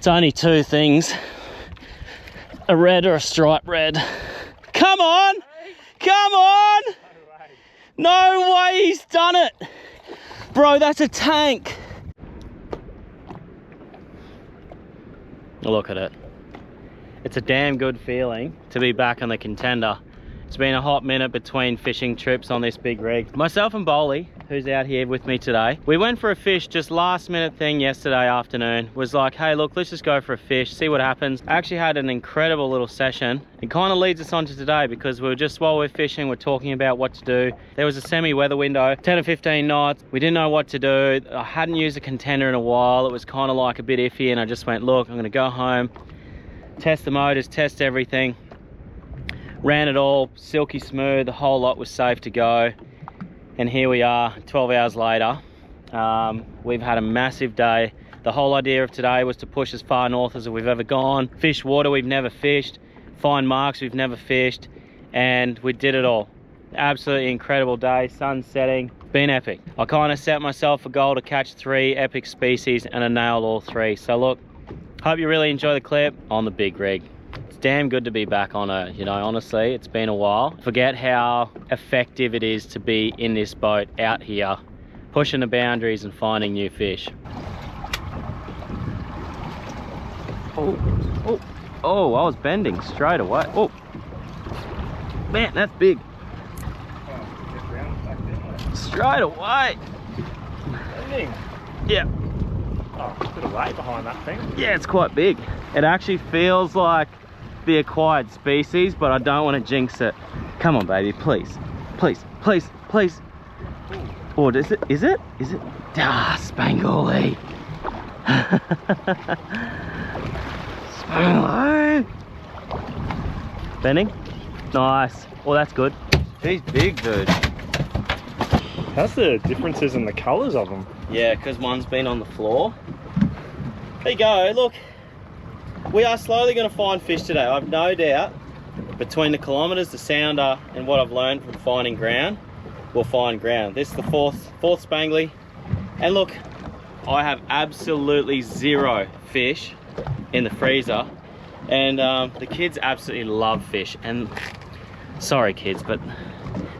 It's only two things, a red or a striped red. Come on, come on. No way he's done it. Bro, that's a tank. Look at it. It's a damn good feeling to be back on the contender. It's been a hot minute between fishing trips on this big rig. Myself and Bowley, who's out here with me today, we went for a fish, just last minute thing yesterday afternoon. Was like, hey look, let's just go for a fish, see what happens. I actually had an incredible little session. It kind of leads us on to today because we were just, while we're fishing, we're talking about what to do. There was a semi-weather window, 10 or 15 knots. We didn't know what to do. I hadn't used a contender in a while. It was kind of like a bit iffy, and I just went, look, I'm gonna go home, test the motors, test everything. Ran it all, silky smooth, the whole lot was safe to go. And here we are, 12 hours later. We've had a massive day. The whole idea of today was to push as far north as we've ever gone, fish water we've never fished, find marks we've never fished, and we did it all. Absolutely incredible day, sun setting, been epic. I kind of set myself a goal to catch 3 epic species, and I nailed all 3. So look, hope you really enjoy the clip on the big rig. It's damn good to be back on it, you know, honestly, it's been a while. Forget how effective it is to be in this boat out here, pushing the boundaries and finding new fish. Oh, I was bending straight away. Oh, man, that's big. Straight away. Bending? Yeah. Oh, a bit of weight behind that thing. Yeah, it's quite big. It actually feels like the acquired species, but I don't want to jinx it. Come on, baby, please. Please, please, please. Or is it? Is it? Ah, Spangly. Spangly. Bending? Nice. Oh, that's good. He's big, dude. How's the differences in the colours of them? Yeah, because one's been on the floor. There you go, look. We are slowly going to find fish today. I've no doubt between the kilometres, the sounder, and what I've learned from finding ground, we'll find ground. This is the fourth spangly. And look, I have absolutely 0 fish in the freezer. And the kids absolutely love fish. And sorry kids, but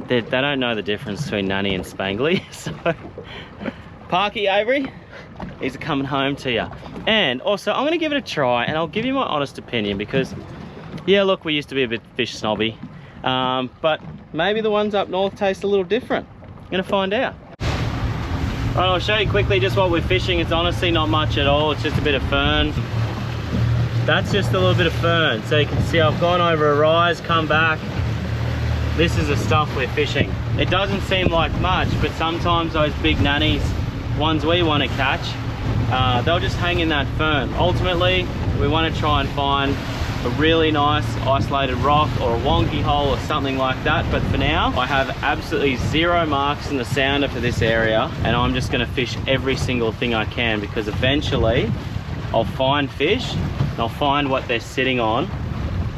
they don't know the difference between nanny and spangly. So, Parky, Avery, he's coming home to you. And also, I'm gonna give it a try, and I'll give you my honest opinion, because yeah, look, we used to be a bit fish snobby, but maybe the ones up north taste a little different. I'm gonna find out. All right, I'll show you quickly just what we're fishing. It's honestly not much at all. It's just a bit of fern. That's just a little bit of fern. So you can see I've gone over a rise, come back. This is the stuff we're fishing. It doesn't seem like much, but sometimes those big nannies, ones we want to catch, they'll just hang in that fern. Ultimately, we want to try and find a really nice isolated rock or a wonky hole or something like that. But for now, I have absolutely 0 marks in the sounder for this area, and I'm just going to fish every single thing I can, because eventually I'll find fish and I'll find what they're sitting on,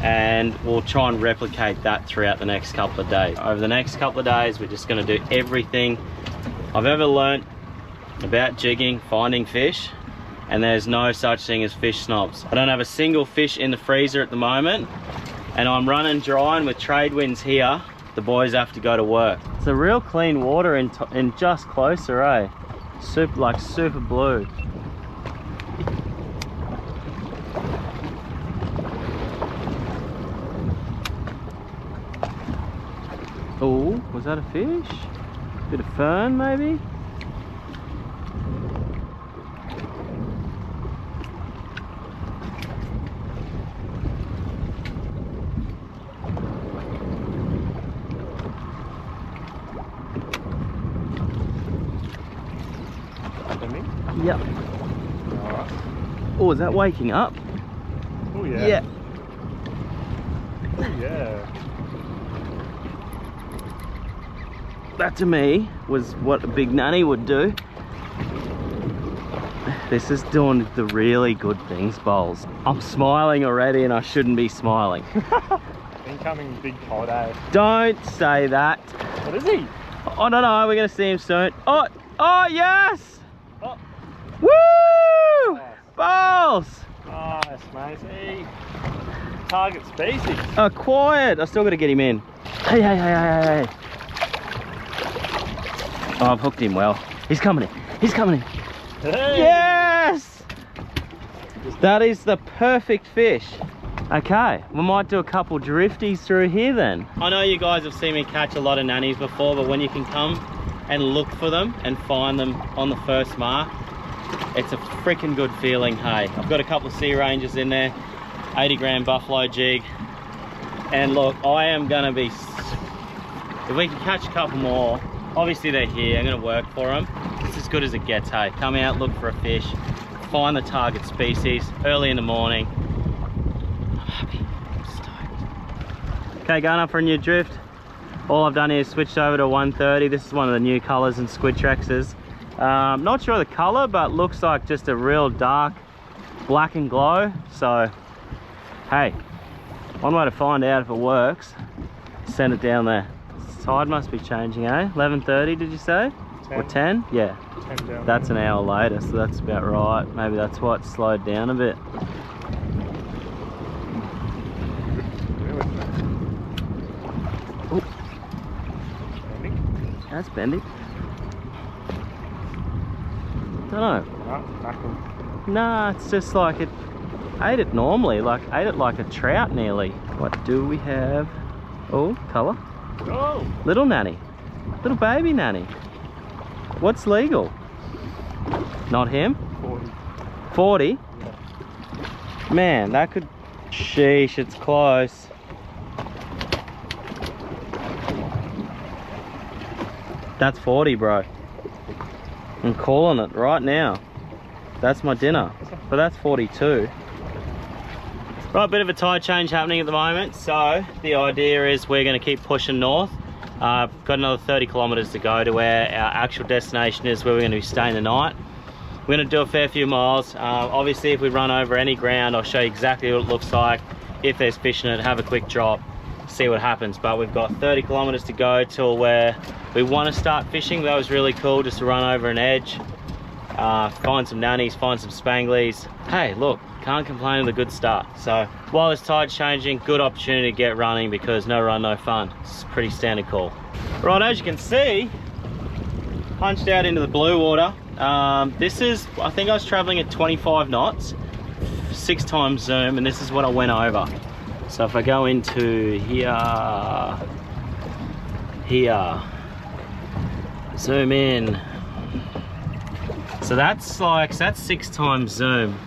and we'll try and replicate that throughout the next couple of days. Over the next couple of days, we're just going to do everything I've ever learnt about jigging, finding fish, and there's no such thing as fish snobs. I don't have a single fish in the freezer at the moment, and I'm running dry, and with trade winds here, the boys have to go to work. It's a real clean water in just closer, eh? Super blue. Oh, was that a fish? Bit of fern, maybe? Yep. Alright. Oh, is that waking up? Oh yeah. Yeah. Oh yeah. That to me was what a big nanny would do. This is doing the really good things, Bowls. I'm smiling already, and I shouldn't be smiling. Incoming big holiday. Don't say that. What is he? I don't know, we're gonna see him soon. Oh yes! Oh. Woo! Nice. Bowls! Oh, Mate. Target species. Oh, quiet! I still got to get him in. Hey, hey, hey, hey, hey. Oh, I've hooked him well. He's coming in. He's coming in. Hey. Yes! That is the perfect fish. Okay, we might do a couple drifties through here then. I know you guys have seen me catch a lot of nannies before, but when you can come and look for them and find them on the first mark, it's a freaking good feeling, hey. I've got a couple of sea rangers in there, 80-gram buffalo jig, and look, I am gonna be, if we can catch a couple more, obviously they're here, I'm gonna work for them. It's as good as it gets, hey. Come out, look for a fish, find the target species early in the morning. I'm happy, I'm stoked. Okay, going up for a new drift. All I've done here is switched over to 130. This is one of the new colors in Squid Trexes. Not sure of the color, but looks like just a real dark black and glow. So, hey, one way to find out if it works, send it down there. Tide must be changing, eh? 11:30, did you say? 10. Or 10? Yeah. 10 down. That's an hour later, so that's about right. Maybe that's why it's slowed down a bit. Ooh. That's bendy. Don't know. Mackerel. Nah, it's just like it ate it normally, like ate it like a trout nearly. What do we have? Oh, colour. Oh! Little nanny. Little baby nanny. What's legal? Not him? 40. 40? Yeah. Man, that could... Sheesh, it's close. That's 40, bro. I'm calling it right now. That's my dinner. But that's 42. Right, bit of a tide change happening at the moment. So the idea is we're going to keep pushing north. Got another 30 kilometers to go to where our actual destination is, where we're going to be staying the night. We're going to do a fair few miles. Obviously, if we run over any ground, I'll show you exactly what it looks like. If there's fish in it, have a quick drop, see what happens. But we've got 30 kilometers to go till where we want to start fishing. That was really cool, just to run over an edge, find some nannies, find some spanglies. Hey, look, can't complain with a good start. So while this tide's changing, good opportunity to get running, because no run, no fun. It's a pretty standard call. Right, as you can see, punched out into the blue water. This is, I think I was traveling at 25 knots, 6 times zoom, and this is what I went over. So if I go into here, zoom in. So that's 6 times zoom.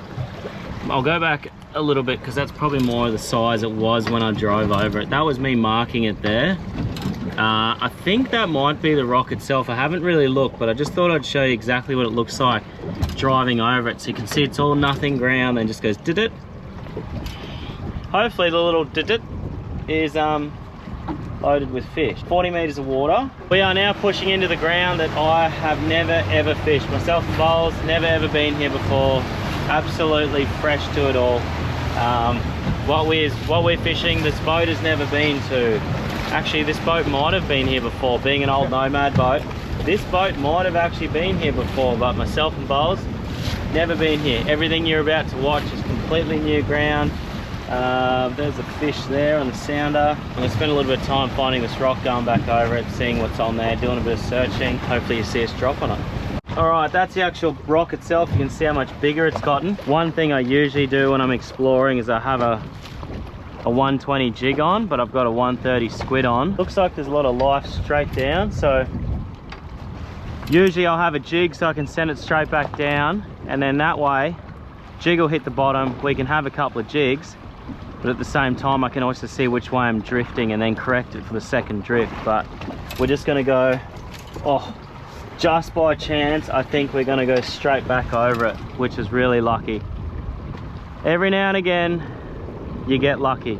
I'll go back a little bit because that's probably more of the size it was when I drove over it. That was me marking it there. I think that might be the rock itself. I haven't really looked, but I just thought I'd show you exactly what it looks like driving over it. So you can see it's all nothing ground, then just goes did-it. Hopefully the little did-it is loaded with fish. 40 meters of water. We are now pushing into the ground that I have never ever fished. Myself and Bowles, never ever been here before. Absolutely fresh to it all. What we're fishing, this boat has never been to. Actually, this boat might have been here before, being an old Nomad boat. This boat might have actually been here before, but myself and Bowles, never been here. Everything you're about to watch is completely new ground. There's a fish there on the sounder. I'm going to spend a little bit of time finding this rock, going back over it, seeing what's on there, doing a bit of searching. Hopefully you see us drop on it. Alright, that's the actual rock itself. You can see how much bigger it's gotten. One thing I usually do when I'm exploring is I have a 120 jig on, but I've got a 130 squid on. Looks like there's a lot of life straight down, so usually I'll have a jig so I can send it straight back down, and then that way jig will hit the bottom. We can have a couple of jigs, but at the same time I can also see which way I'm drifting and then correct it for the second drift. But we're just going to go, just by chance, I think we're going to go straight back over it, which is really lucky. Every now and again, you get lucky.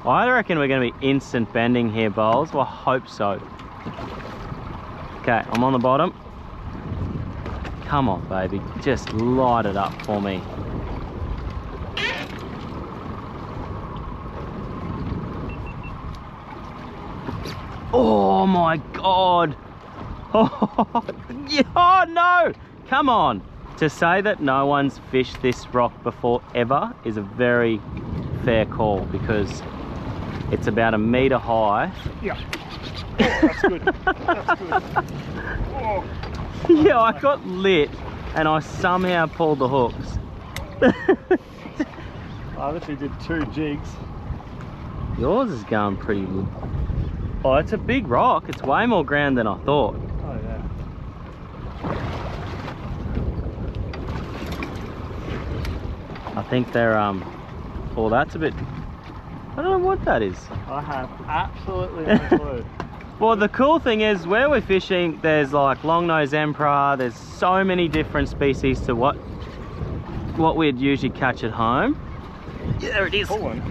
I reckon we're going to be instant bending here, Bowles. Well, I hope so. Okay, I'm on the bottom. Come on, baby. Just light it up for me. Oh my God. Oh, yeah, oh no. Come on. To say that no one's fished this rock before ever is a very fair call, because it's about 1 metre high. Yeah. Oh, that's good. That's good. Oh. Yeah, I got lit and I somehow pulled the hooks. I literally did 2 jigs. Yours is going pretty good. Oh, it's a big rock. It's way more ground than I thought. Oh yeah. I think they're oh, that's a bit, I don't know what that is. I have absolutely no clue. Well, the cool thing is where we're fishing, there's like long-nosed emperor, there's so many different species to what we'd usually catch at home. Yeah, there it is. Pull one.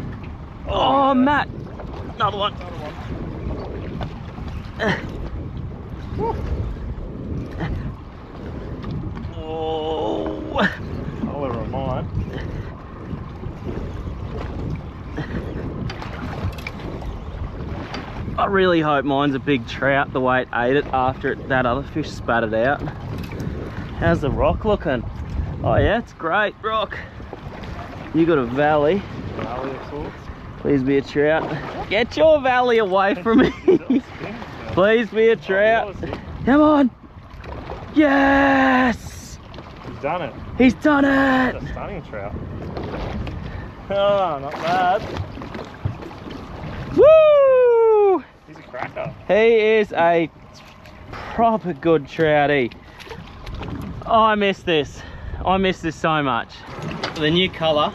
Oh, yeah. Matt, another one. Another one. Oh, I'll ever mine. I really hope mine's a big trout the way it ate it after that other fish spat it out. How's the rock looking? Oh yeah, it's great rock. You got a valley. Valley of sorts. Please be a trout. Get your valley away from me. Please be a trout. Come on. Yes! He's done it. He's done it! That's a stunning trout. Oh, not bad. Woo! He's a cracker. He is a proper good trouty. Oh, I miss this. I miss this so much. The new colour,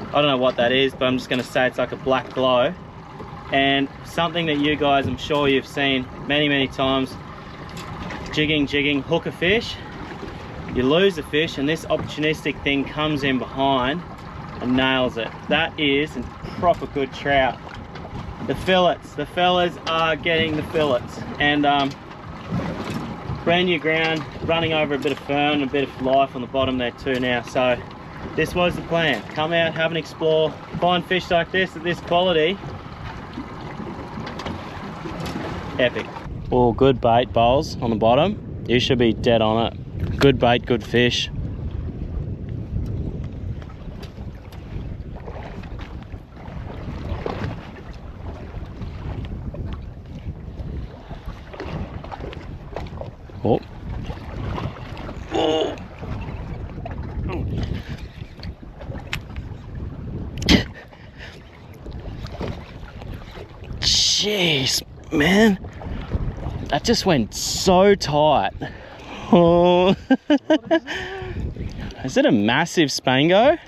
I don't know what that is, but I'm just going to say it's like a black glow. And something that you guys, I'm sure you've seen many times, jigging, hook a fish, you lose the fish, and this opportunistic thing comes in behind and nails it. That is a proper good trout. The fillets, the fellas are getting the fillets. And brand new ground, running over a bit of fern, a bit of life on the bottom there too now. So this was the plan. Come out, have an explore, find fish like this at this quality. Epic. All good bait bowls on the bottom. You should be dead on it. Good bait, good fish. Oh. Oh. Jeez, man. That just went so tight. Oh. Is it a massive spango?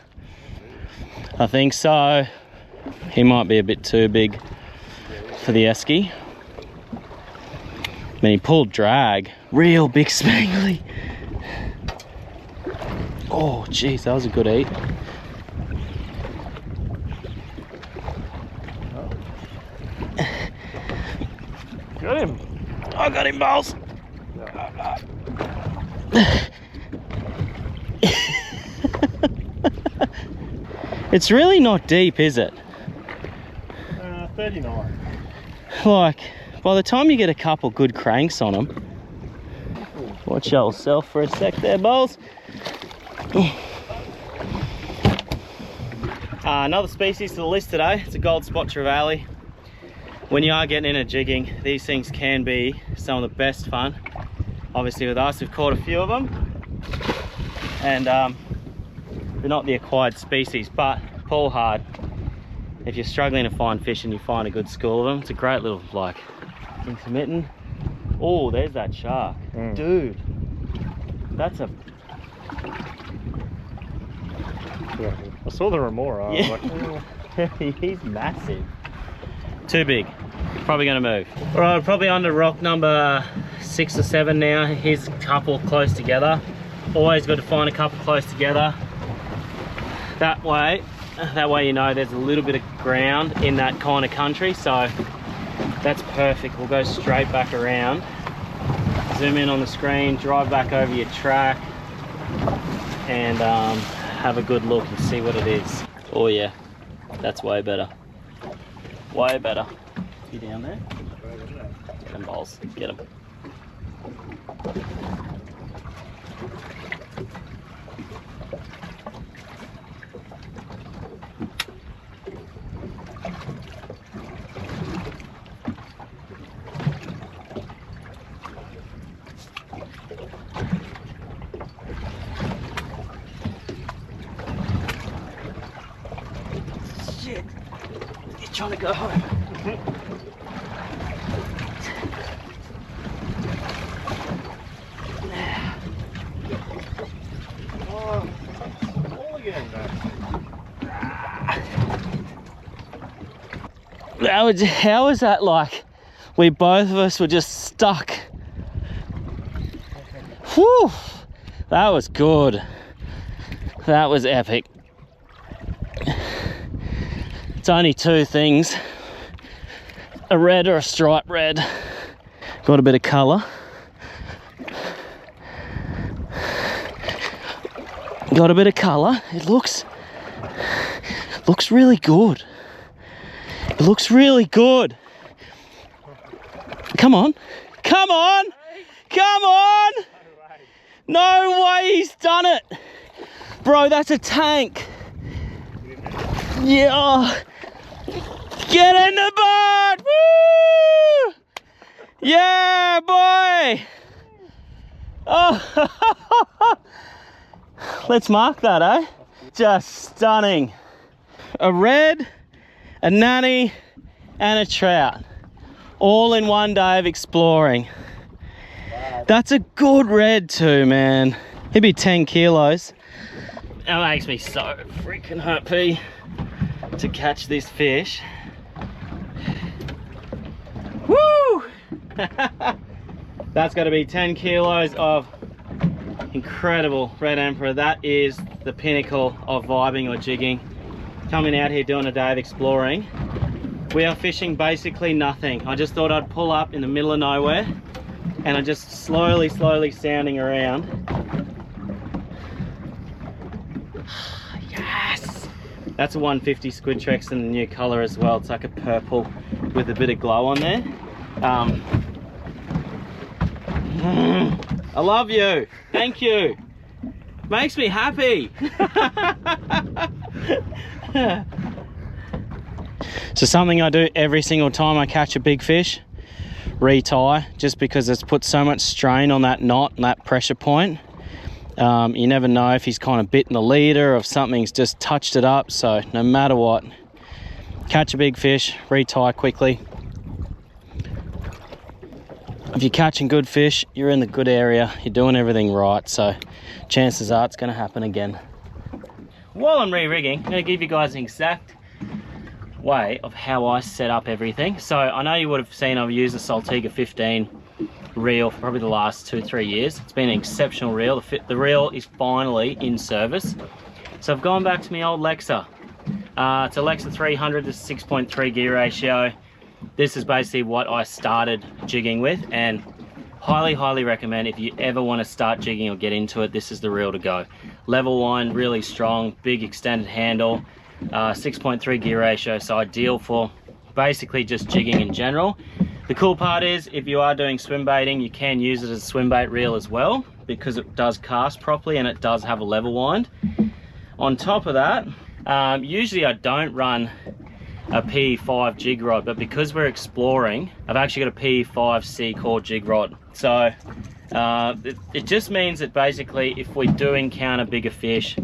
I think so. He might be a bit too big for the esky. I mean, he pulled drag. Real big spangly. Oh, jeez, that was a good eat. Got him. I got him, balls. It's really not deep, is it? 39. Like, by the time you get a couple good cranks on them. Watch yourself for a sec there, balls. Another species to the list today. It's a gold spot trevally. When you are getting into jigging, these things can be some of the best fun. Obviously with us, we've caught a few of them. And they're not the acquired species, but pull hard. If you're struggling to find fish and you find a good school of them, it's a great little, like, intermittent. Oh, there's that shark. Dude, that's a... Yeah, I saw the remora. Yeah. I was like, He's massive. Too big. Probably gonna move. All right, probably on to rock number 6 or 7 now. Here's a couple close together. Always good to find a couple close together. That way you know there's a little bit of ground in that kind of country, so that's perfect. We'll go straight back around, zoom in on the screen, drive back over your track, and have a good look and see what it is. Oh yeah, that's way better. Way better. You down there? Get them balls. Get them. trying to go home. Oh, all again, How was that like? We both of us were just stuck. Whew, that was good. That was epic. It's only two things, a red or a striped red. Got a bit of colour. Got a bit of colour. It looks really good. It looks really good. Come on. Come on. Come on. No way he's done it. Bro, that's a tank. Yeah. Get in the boat. Woo! Yeah, boy. Oh. Let's mark that, eh? Just stunning. A red, a nanny, and a trout. All in one day of exploring. Wow. That's a good red too, man. He'd be 10 kilos. That makes me so freaking happy to catch this fish. Woo! That's got to be 10 kilos of incredible red emperor. That is the pinnacle of vibing or jigging. Coming out here doing a day of exploring. We are fishing basically nothing. I just thought I'd pull up in the middle of nowhere and I'm just slowly sounding around. Yes! That's a 150 squid Trex in the new colour as well. It's like a purple with a bit of glow on there. I love you. Thank you. Makes me happy. So something I do every single time I catch a big fish, retie, just because it's put so much strain on that knot and that pressure point. You never know if he's kind of bitten the leader or if something's just touched it up. So no matter what, catch a big fish, retie quickly. If you're catching good fish, you're in the good area, you're doing everything right, so chances are it's going to happen again. While I'm re-rigging, I'm going to give you guys an exact way of how I set up everything. So I know you would have seen I've used a Saltiga 15 reel for probably the last 2-3 years. It's been an exceptional reel. The reel is finally in service. So I've gone back to my old Lexa. It's a Lexa 300 to 6.3 gear ratio. This is basically what I started jigging with, and highly recommend if you ever want to start jigging or get into it, this is the reel to go. Level line, really strong, big extended handle, 6.3 gear ratio, so ideal for basically just jigging in general. The cool part is if you are doing swim baiting, you can use it as a swim bait reel as well, because it does cast properly and it does have a level wind. On top of that, usually I don't run a P5 jig rod, but because we're exploring, I've actually got a P5 C-core jig rod. So it just means that basically if we do encounter bigger fish,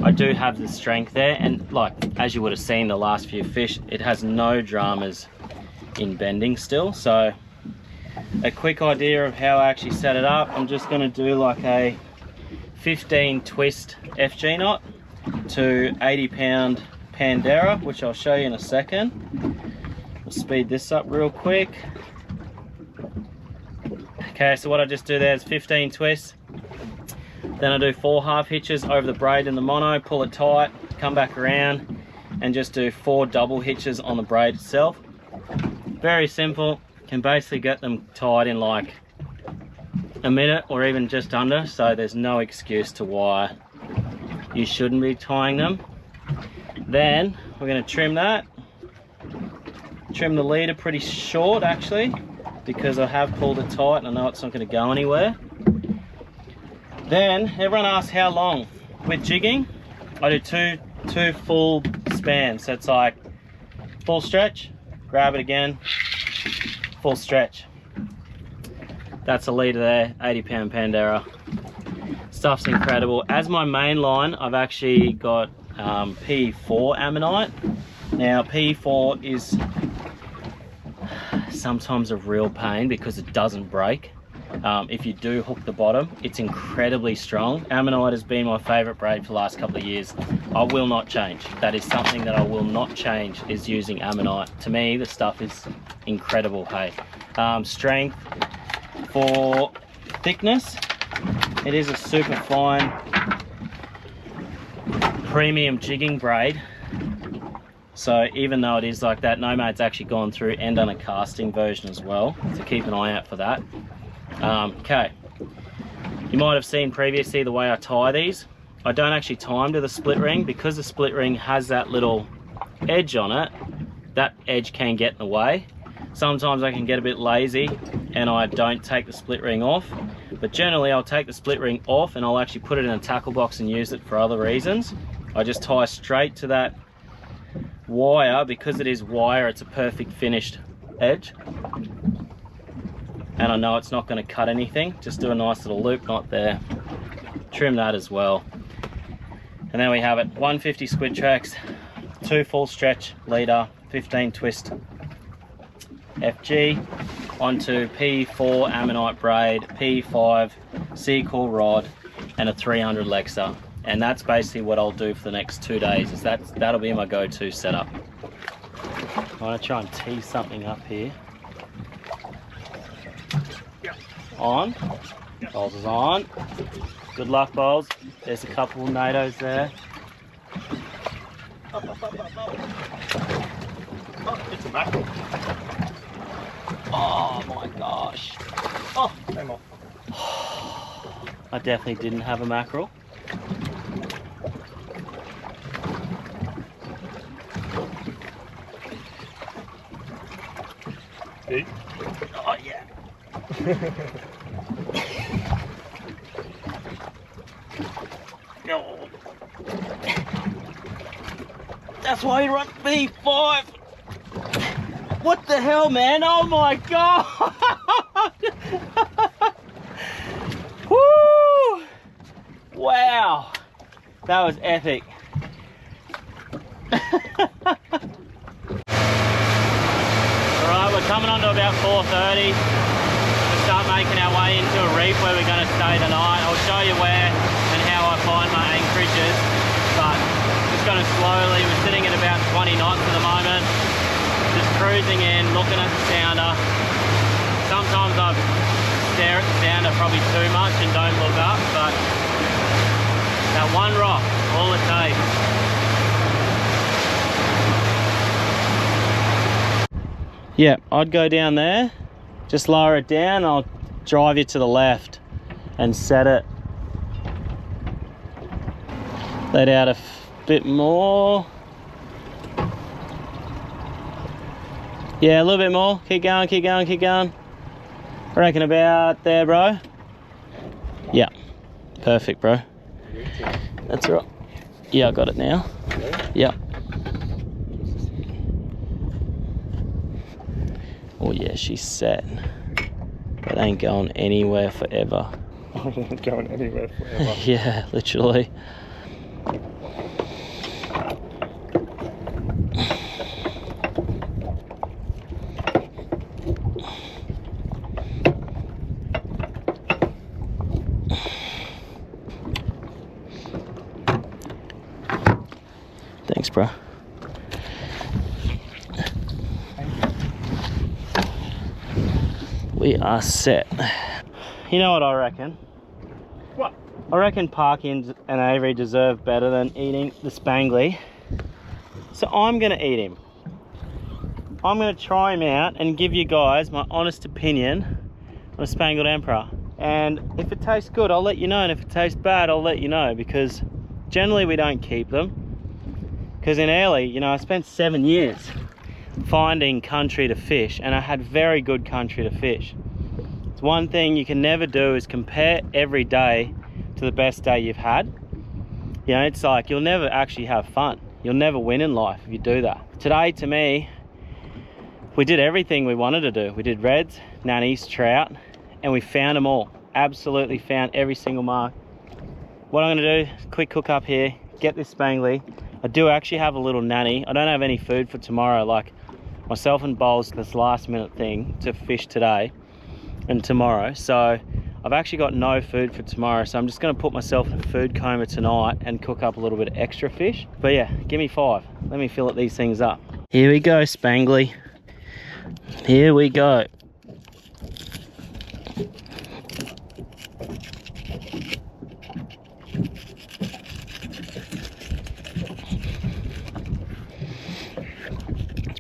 I do have the strength there, and like as you would have seen the last few fish, it has no dramas in bending still. So a quick idea of how I actually set it up, I'm just going to do like a 15 twist FG knot to 80-pound Pandera, which I'll show you in a second. We'll speed this up real quick. Okay, so what I just do there is 15 twists. Then I do 4 half hitches over the braid in the mono, pull it tight, come back around, and just do 4 double hitches on the braid itself. Very simple. Can basically get them tied in like a minute or even just under, so there's no excuse to why you shouldn't be tying them. Then we're going to trim that. Trim the leader pretty short actually, because I have pulled it tight and I know it's not going to go anywhere. Then everyone asks how long. With jigging, I do two full spans. So it's like full stretch, grab it again, full stretch. That's a leader there, 80-pound Pandera. Stuff's incredible. As my main line, I've actually got P4 ammonite. Now P4 is sometimes a real pain because it doesn't break. If you do hook the bottom, it's incredibly strong. Ammonite has been my favorite braid for the last couple of years. I will not change. That is something that I will not change, is using ammonite. To me, the stuff is incredible, hey. Strength for thickness, it is a super fine premium jigging braid. So even though it is like that, Nomad's actually gone through and done a casting version as well, so keep an eye out for that. Okay, you might have seen previously the way I tie these. I don't actually tie them to the split ring because the split ring has that little edge on it. That edge can get in the way. Sometimes I can get a bit lazy and I don't take the split ring off, but generally I'll take the split ring off and I'll actually put it in a tackle box and use it for other reasons. I just tie straight to that wire. Because it is wire, it's a perfect finished edge. And I know it's not going to cut anything. Just do a nice little loop knot there. Trim that as well. And then we have it 150 squid tracks, 2 full stretch leader, 15 twist FG, onto P4 ammonite braid, P5 sea-cool rod, and a 300 Lexa. And that's basically what I'll do for the next 2 days. Is that'll be my go-to setup. I want to try and tee something up here. On. Bowls is on. Good luck, Bowls. There's a couple of NATOs there. Up. Oh, it's a mackerel. Oh my gosh. Oh, came off. I definitely didn't have a mackerel. See? Oh yeah. No. That's why you run B5. What the hell, man? Oh my god. Woo! Wow. That was epic. Alright, we're coming on to about 4:30. We'll start making our way into a reef where we're going to stay tonight. I'll show you where and how I find my anchorages, but just going to slowly, we're sitting at about 20 knots at the moment, just cruising in, looking at the sounder. Sometimes I stare at the sounder probably too much and don't look up, but that one rock, all it takes. Yeah, I'd go down there, just lower it down, I'll drive you to the left and set it. Let out a bit more. Yeah, a little bit more. Keep going, keep going, keep going. I reckon about there, bro. Yeah, perfect, bro. That's right. Yeah, I got it now. Yeah. Oh yeah, she's set. That ain't going anywhere forever. Not going anywhere forever. Yeah, literally. Thanks, bro. We are set. You know what I reckon? What? I reckon Parky and Avery deserve better than eating the Spangly. So I'm gonna eat him. I'm gonna try him out and give you guys my honest opinion on a Spangled Emperor. And if it tastes good, I'll let you know. And if it tastes bad, I'll let you know, because generally we don't keep them. Because in Airlie, you know, I spent 7 years finding country to fish, and I had very good country to fish. It's one thing you can never do is compare every day to the best day you've had. You know, it's like you'll never actually have fun. You'll never win in life if you do that. Today, to me, we did everything we wanted to do. We did reds, nannies, trout, and we found them all. Absolutely found every single mark. What I'm gonna do, quick cook up here, get this Spangly, I do actually have a little nanny. I don't have any food for tomorrow. Like, myself and Bowles, this last minute thing to fish today and tomorrow. So I've actually got no food for tomorrow. So I'm just gonna put myself in a food coma tonight and cook up a little bit of extra fish. But yeah, give me 5. Let me fillet these things up. Here we go, Spangly. Here we go.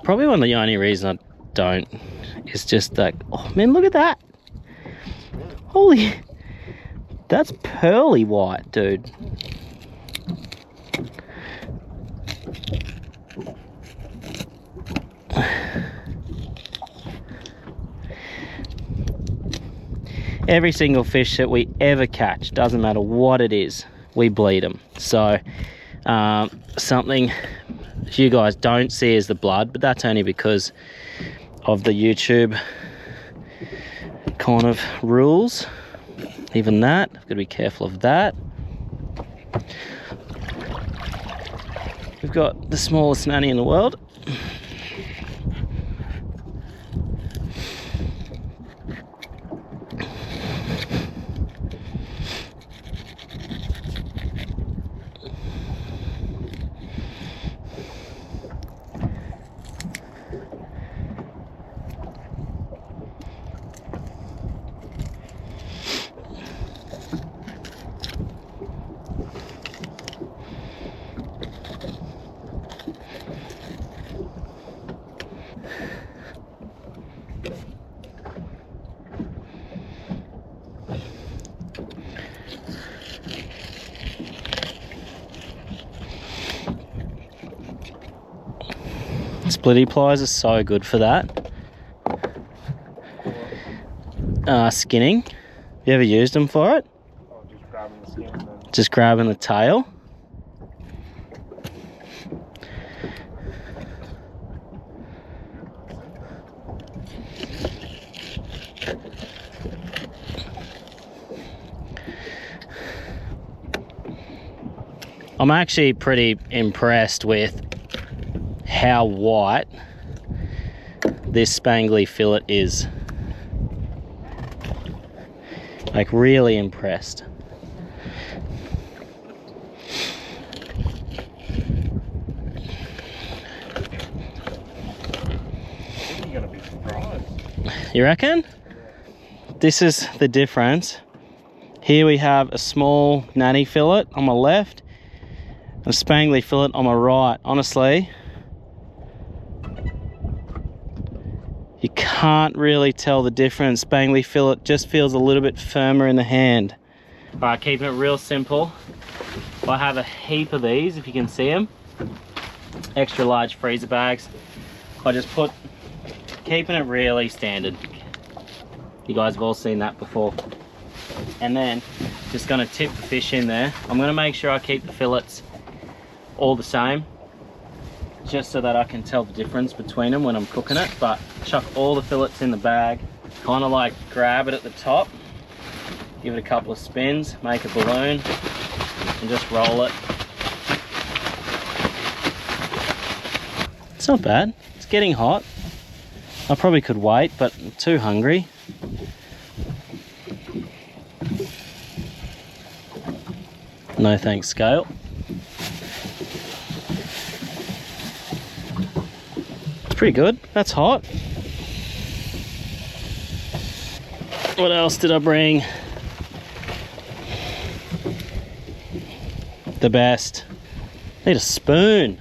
Probably one of the only reasons I don't is just like, oh man, look at that. Holy, that's pearly white, dude. Every single fish that we ever catch, doesn't matter what it is, we bleed them. So something you guys don't see is the blood, but that's only because of the YouTube kind of rules. Even that, I've got to be careful of that. We've got the smallest nanny in the world. Splitty pliers are so good for that. Skinning. You ever used them for it? Oh, just grabbing the skin and then... Just grabbing the tail. I'm actually pretty impressed with how white this spangly fillet is. Like, really impressed. You're gonna be surprised. You reckon? This is the difference. Here we have a small nanny fillet on my left and a spangly fillet on my right. Honestly, you can't really tell the difference. Spangly fillet just feels a little bit firmer in the hand. All right, keeping it real simple. I have a heap of these, if you can see them. Extra large freezer bags. I just put, keeping it really standard. You guys have all seen that before. And then just gonna tip the fish in there. I'm gonna make sure I keep the fillets all the same, just so that I can tell the difference between them when I'm cooking it. But chuck all the fillets in the bag, kind of like grab it at the top, give it a couple of spins, make a balloon, and just roll it. It's not bad. It's getting hot. I probably could wait, but I'm too hungry. No thanks, scale. It's pretty good. That's hot. What else did I bring? The best. Need a spoon.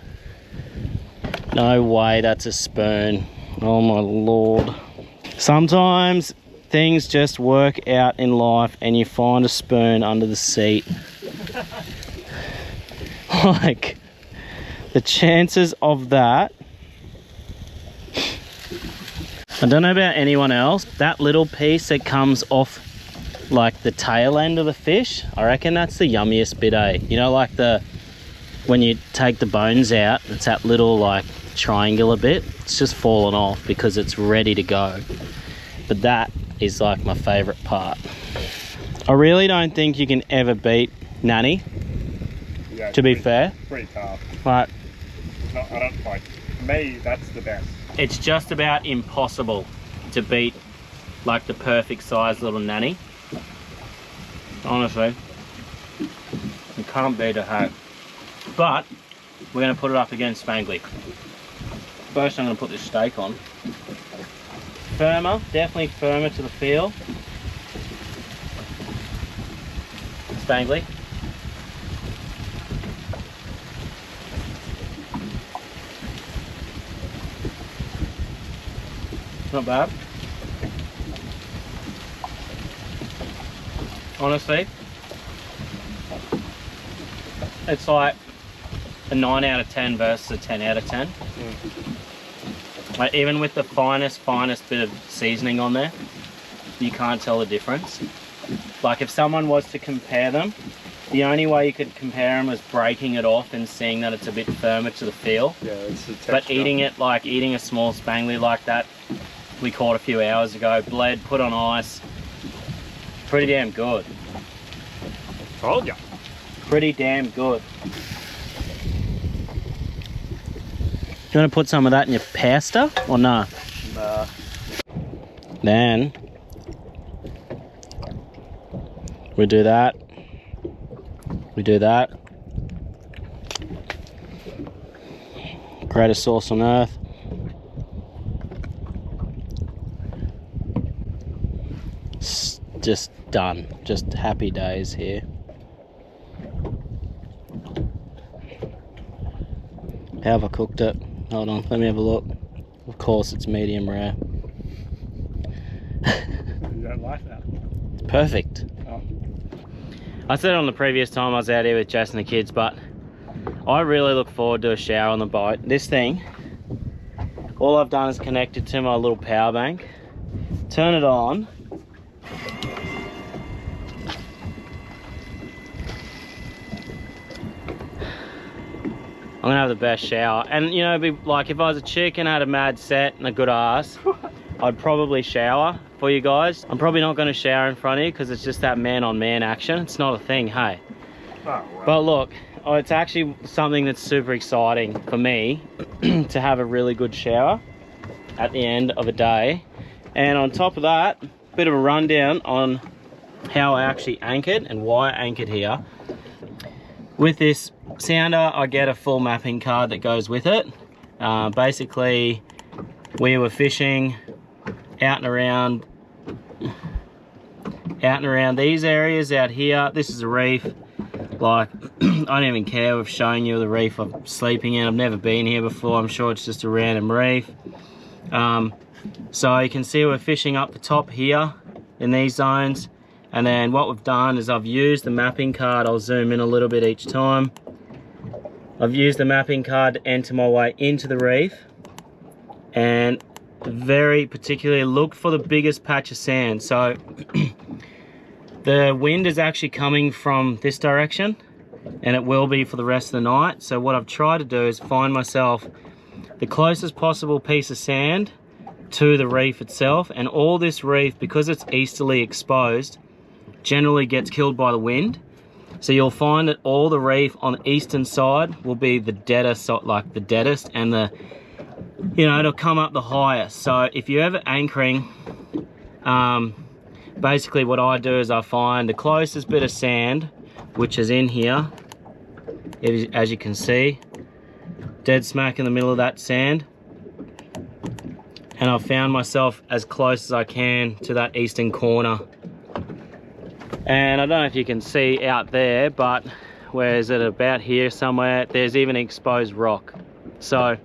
No way that's a spoon. Oh my lord. Sometimes things just work out in life and you find a spoon under the seat. Like, the chances of that. I don't know about anyone else, that little piece that comes off like the tail end of the fish, I reckon that's the yummiest bit, eh? You know, like when you take the bones out, it's that little like triangular bit. It's just fallen off because it's ready to go. But that is like my favorite part. I really don't think you can ever beat nanny. Yeah, to be fair. Pretty tough. But No, I don't like. For me, that's the best. it's just about impossible to beat like the perfect size little nanny. Honestly, you can't beat a hat. But we're going to put it up against Spangly. First, I'm going to put this steak on. Firmer, definitely firmer to the feel. Spangly. Not bad. Honestly, it's like a 9 out of 10 versus a 10 out of 10. Like, even with the finest bit of seasoning on there, you can't tell the difference. Like, if someone was to compare them, the only way you could compare them is breaking it off and seeing that it's a bit firmer to the feel. Yeah, it's the texture. But eating it, like eating a small Spangly like that we caught a few hours ago, bled, put on ice, pretty damn good. Told ya. Pretty damn good. You want to put some of that in your pasta or no? Nah. Then we do that. We do that. Greatest sauce on earth. Just done. Just happy days here. How have I cooked it? Hold on, let me have a look. Of course it's medium rare. You don't like that? It's perfect. Oh. I said it on the previous time I was out here with Jess and the kids, but I really look forward to a shower on the boat. This thing, all I've done is connect it to my little power bank, turn it on, I'm gonna have the best shower. And you know, be like, if I was a chick and had a mad set and a good ass, I'd probably shower for you guys. I'm probably not gonna shower in front of you because it's just that man on man action. It's not a thing, hey. Oh, well. But look, it's actually something that's super exciting for me to have a really good shower at the end of a day. And on top of that, a bit of a rundown on how I actually anchored and why I anchored here. With this sounder, I get a full mapping card that goes with it. Basically, we were fishing out and around these areas out here. This is a reef. Like, I don't even care with showing you the reef I'm sleeping in. I've never been here before. I'm sure it's just a random reef. So you can see we're fishing up the top here in these zones. And then what we've done is I've used the mapping card. I'll zoom in a little bit each time. I've used the mapping card to enter my way into the reef. And very particularly look for the biggest patch of sand. So the wind is actually coming from this direction, and it will be for the rest of the night. So what I've tried to do is find myself the closest possible piece of sand to the reef itself. And all this reef, because it's easterly exposed, generally gets killed by the wind. So you'll find that all the reef on the eastern side will be the deadest, like the deadest, and the, you know, it'll come up the highest. So if you're ever anchoring, basically what I do is I find the closest bit of sand, which is in here, as you can see, dead smack in the middle of that sand. And I've found myself as close as I can to that eastern corner. And I don't know if you can see out there, but where is it, about here somewhere, there's even exposed rock. So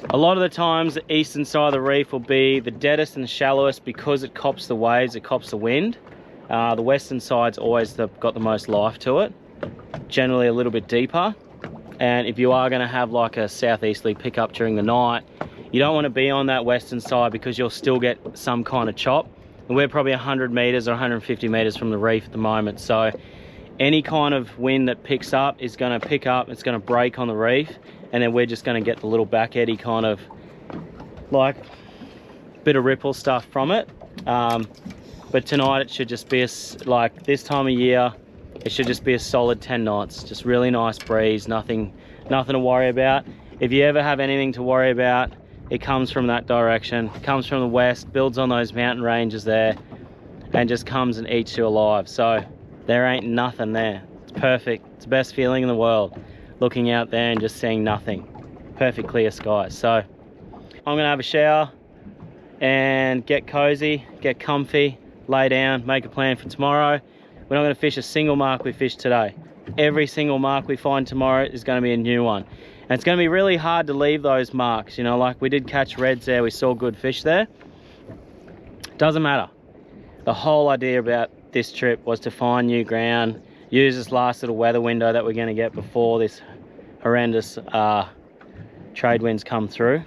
a lot of the times the eastern side of the reef will be the deadest and shallowest because it cops the waves, it cops the wind. The western side's always got the most life to it, generally a little bit deeper. And if you are going to have like a southeasterly pickup during the night, you don't want to be on that western side because you'll still get some kind of chop. And we're probably 100 meters or 150 meters from the reef at the moment. So any kind of wind that picks up is going to pick up, it's going to break on the reef. And then we're just going to get the little back eddy kind of like bit of ripple stuff from it. But tonight it should just be like this time of year, it should just be a solid 10 knots. Just really nice breeze, nothing to worry about. If you ever have anything to worry about, it comes from that direction. It comes from the west, builds on those mountain ranges there, and just comes and eats you alive. So there ain't nothing there. It's perfect. It's the best feeling in the world, looking out there and just seeing nothing. Perfect clear skies. So I'm gonna have a shower and get cozy, get comfy, lay down, make a plan for tomorrow. We're not gonna fish a single mark we fished today. Every single mark we find tomorrow is gonna be a new one. And it's gonna be really hard to leave those marks, you know, like we did catch reds there, we saw good fish there. Doesn't matter. The whole idea about this trip was to find new ground, use this last little weather window that we're gonna get before this horrendous trade winds come through,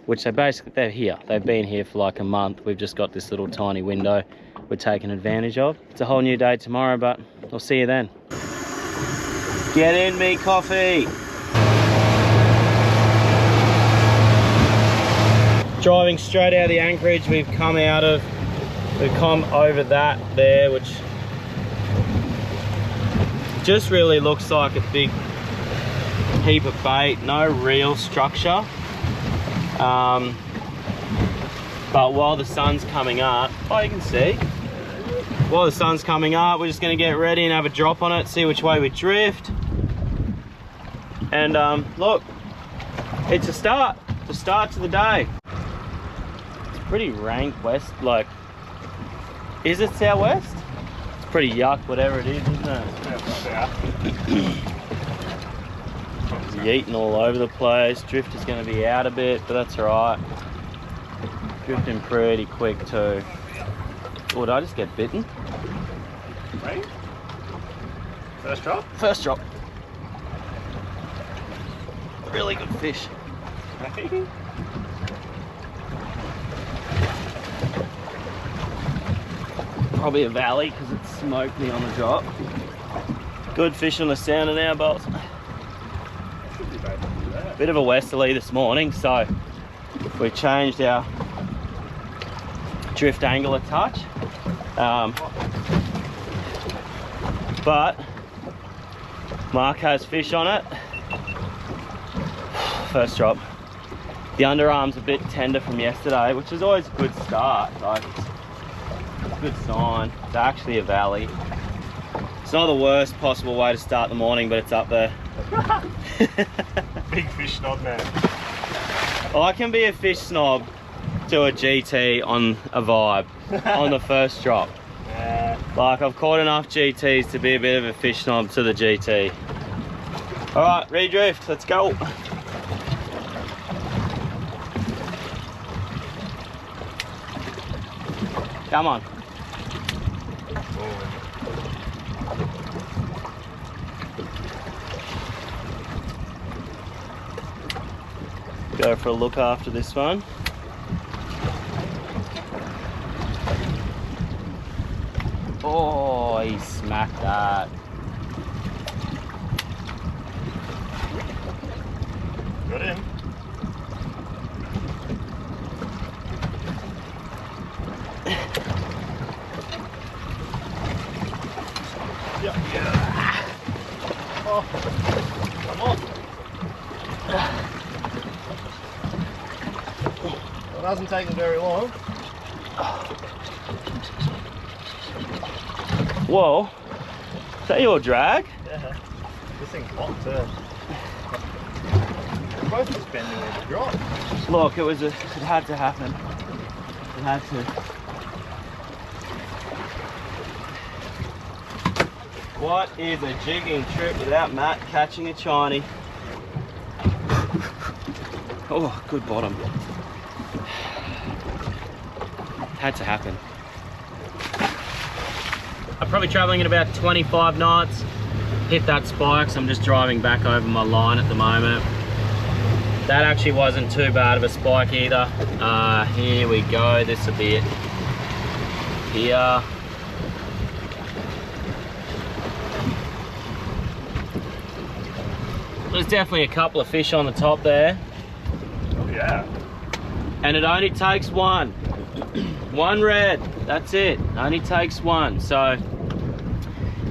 which they're here. They've been here for like a month. We've just got this little tiny window we're taking advantage of. It's a whole new day tomorrow, but I'll see you then. Get in me coffee. Driving straight out of the anchorage we've come over that there, which just really looks like a big heap of bait, no real structure. But while the sun's coming up, oh, you can see, while the sun's coming up, we're just gonna get ready and have a drop on it, see which way we drift. And look, it's a start to the day. It's pretty rank west, like, is it southwest? It's pretty yuck, whatever it is, isn't it? Yeeting all over the place. Drift is going to be out a bit, but that's alright. Drifting pretty quick too. Oh, did I just get bitten? Right? First drop? First drop. Really good fish. Probably a valley because it smoked me on the drop. Good fish on the sounder now, boss. Bit of a westerly this morning, so we changed our drift angle a touch. But Mark has fish on it. First drop. The underarm's a bit tender from yesterday, which is always a good start. Like, it's a good sign. It's actually a valley. It's not the worst possible way to start the morning, but it's up there. Big fish snob, man. I can be a fish snob to a GT on a vibe on the first drop. Yeah. Like, I've caught enough GTs to be a bit of a fish snob to the GT. All right, redrift, let's go. Come on. Go for a look after this one. Oh, he smacked that. Got him. Yeah. Oh, come on. Well, it hasn't taken very long. Whoa, is that your drag? Yeah. This thing's hot too. We're both just bending where the drop. Look, it had to happen. It had to. What is a jigging trip without Matt catching a chiny? Oh, good bottom. Had to happen. I'm probably traveling at about 25 knots. Hit that spike, so I'm just driving back over my line at the moment. That actually wasn't too bad of a spike either. Here we go, this will be it. Here. There's definitely a couple of fish on the top there. Oh yeah. And it only takes one. One red, that's it. Only takes one. So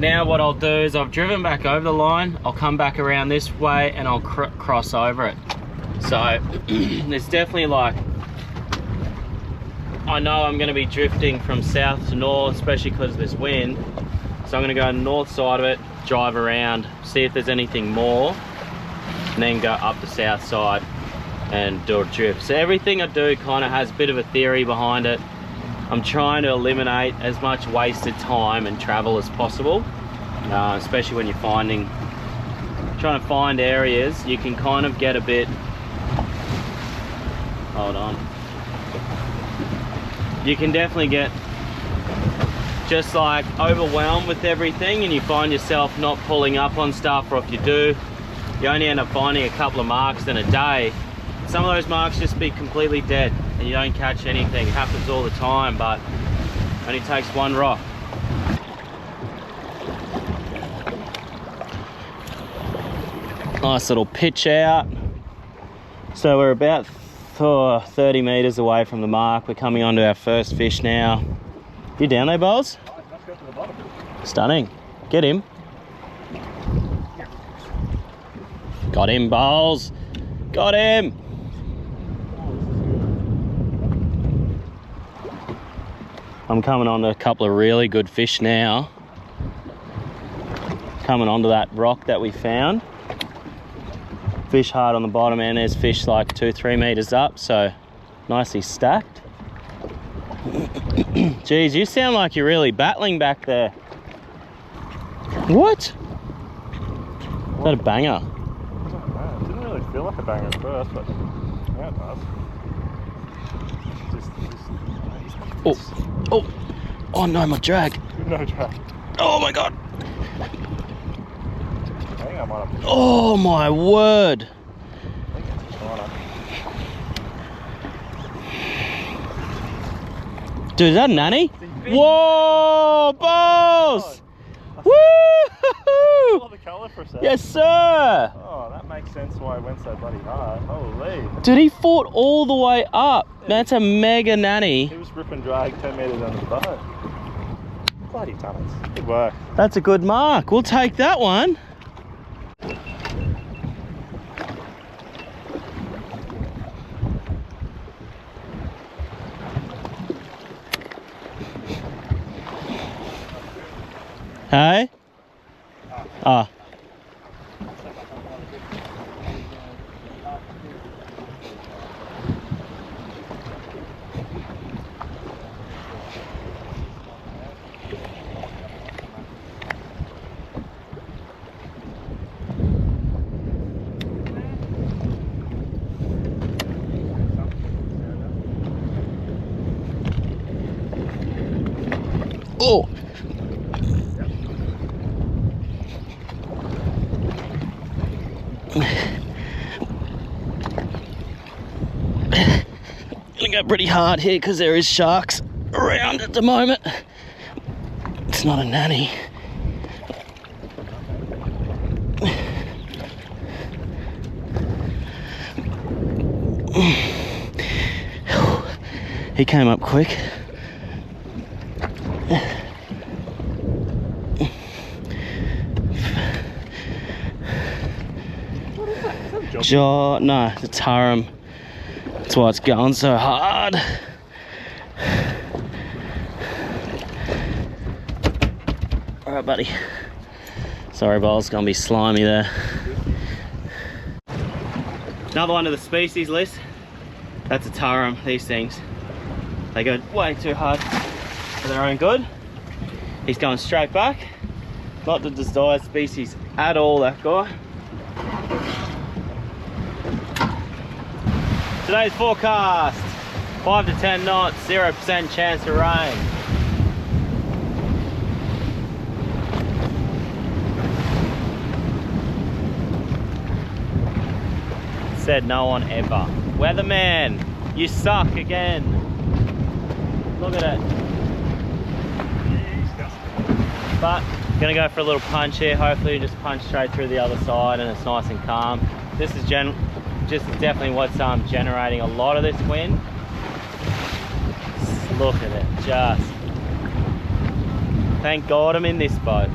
Now what I'll do is I've driven back over the line, I'll come back around this way and I'll cross over it. So there's definitely like, I know I'm going to be drifting from south to north, especially because of this wind. So I'm going to go on the north side of it, drive around, see if there's anything more, and then go up the south side and do a drift. So everything I do kind of has a bit of a theory behind it. I'm trying to eliminate as much wasted time and travel as possible, especially when you're trying to find areas. You can kind of get a bit, hold on, you can definitely get just like overwhelmed with everything, and you find yourself not pulling up on stuff, or if you do, you only end up finding a couple of marks in a day. Some of those marks just be completely dead and you don't catch anything. It happens all the time, but it only takes one rock. Nice little pitch out. So we're about 30 meters away from the mark. We're coming onto our first fish now. You down there, Bowles? Let's go to the bottom. Stunning. Get him. Got him, Bowles. Got him. I'm coming on to a couple of really good fish now. Coming onto that rock that we found. Fish hard on the bottom, and there's fish like 2-3 meters up, so nicely stacked. Geez, you sound like you're really battling back there. What? Is that a banger? I don't know. It didn't really feel like a banger at first, but yeah, it does. Oh no, my drag. No drag. Oh my god. I think I might have. Oh my word. I think it's a China. Dude, is that a nanny? Whoa, Balls! Woo! Saw the colour for a second. Yes, sir. Oh, that makes sense why it went so bloody hard. Holy. Dude, he fought all the way up. That's a mega nanny. He was rip and drag 10 metres under the boat. Bloody tunnels. Good work. That's a good mark. We'll take that one. Hey? Ah. Oh. Gonna go pretty hard here because there is sharks around at the moment. It's not a nanny. He came up quick. Jaw, no, the tarum. That's why it's going so hard. All right, buddy. Sorry, Bowles, gonna be slimy there. Another one to the species list. That's a tarum. These things, they go way too hard for their own good. He's going straight back. Not the desired species at all, that guy. Today's forecast, 5 to 10 knots, 0% chance of rain. Said no one ever. Weatherman, you suck again. Look at it. But gonna go for a little punch here. Hopefully just punch straight through the other side and it's nice and calm. This is definitely what's generating a lot of this wind. Look at it, just. Thank God I'm in this boat.